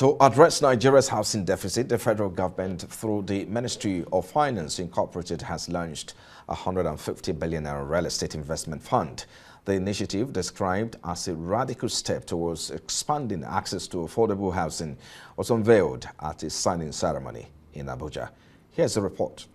To address Nigeria's housing deficit, the federal government, through the Ministry of Finance Incorporated, has launched a 150 billion real estate investment fund. The initiative, described as a radical step towards expanding access to affordable housing, was unveiled at a signing ceremony in Abuja. Here's a report.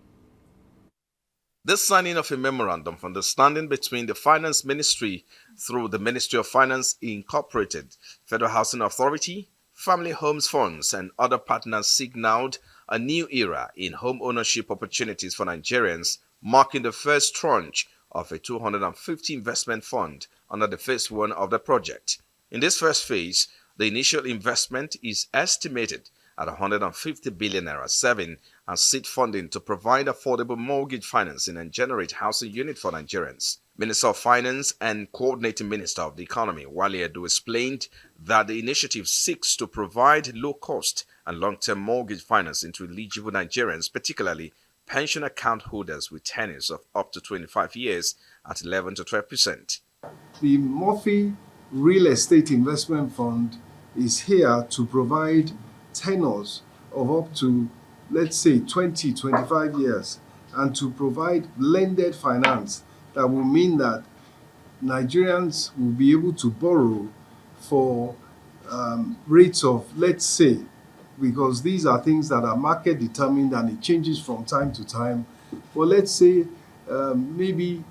This signing of a memorandum of understanding between the Finance Ministry through the Ministry of Finance Incorporated, Federal Housing Authority, Family Homes Funds and other partners signaled a new era in home ownership opportunities for Nigerians, marking the first tranche of a 250 investment fund under the phase one of the project. In this first phase, the initial investment is estimated at 150 billion naira, serving as seed funding to provide affordable mortgage financing and generate housing units for Nigerians. Minister of Finance and Coordinating Minister of the Economy, Wale Edu, explained that the initiative seeks to provide low-cost and long-term mortgage financing to eligible Nigerians, particularly pension account holders with tenures of up to 25 years at 11 to 12%. The Mofi Real Estate Investment Fund is here to provide tenures of up to, let's say, 20, 25 years, and to provide blended finance that will mean that Nigerians will be able to borrow for rates of, let's say, because these are things that are market determined and it changes from time to time, but let's say maybe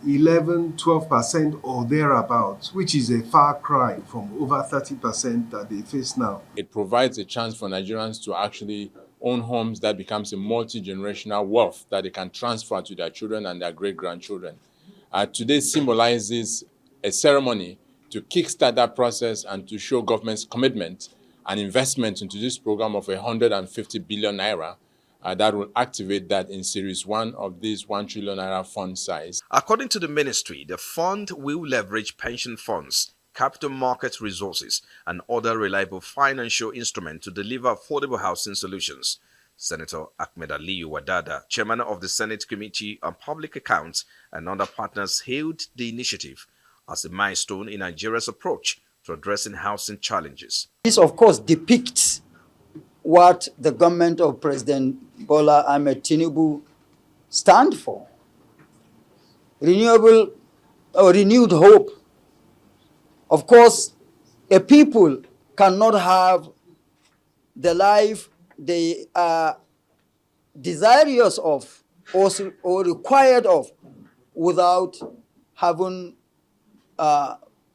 11, 12% or thereabouts, which is a far cry from over 30% that they face now. It provides a chance for Nigerians to actually own homes that becomes a multi-generational wealth that they can transfer to their children and their great-grandchildren. Today symbolizes a ceremony to kickstart that process and to show government's commitment and investment into this program of 150 billion naira that will activate that in Series 1 of this 1 trillion naira fund size. According to the ministry, the fund will leverage pension funds, capital market resources, and other reliable financial instruments to deliver affordable housing solutions. Senator Ahmed Aliyu Wadada, chairman of the Senate Committee on Public Accounts, and other partners hailed the initiative as a milestone in Nigeria's approach to addressing housing challenges. This, of course, depicts what the government of President Bola Ahmed Tinubu stand for. Renewed hope. Of course, a people cannot have the life they are desirous of or required of without having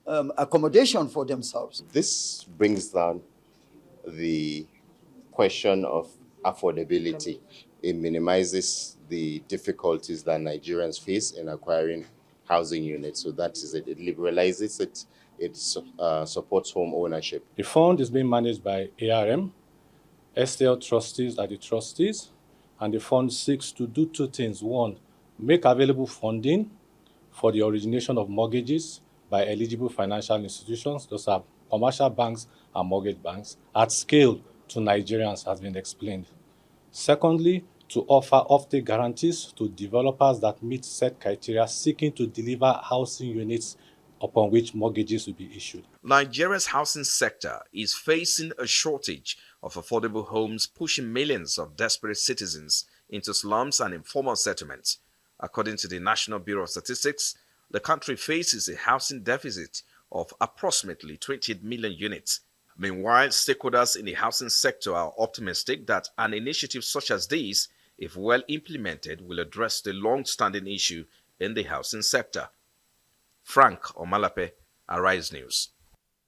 accommodation for themselves. This brings down the question of affordability. It minimizes the difficulties that Nigerians face in acquiring housing units. So that is it. It liberalizes it. It supports home ownership. The fund is being managed by ARM. STL trustees are the trustees, and the fund seeks to do two things. One, make available funding for the origination of mortgages by eligible financial institutions, those are commercial banks and mortgage banks, at scale to Nigerians, has been explained. Secondly, to offer off-take guarantees to developers that meet set criteria seeking to deliver housing units upon which mortgages will be issued. Nigeria's housing sector is facing a shortage of affordable homes, pushing millions of desperate citizens into slums and informal settlements. According to the National Bureau of Statistics, the country faces a housing deficit of approximately 28 million units. Meanwhile, stakeholders in the housing sector are optimistic that an initiative such as this, if well implemented, will address the long-standing issue in the housing sector. Frank Omalape, Arise News.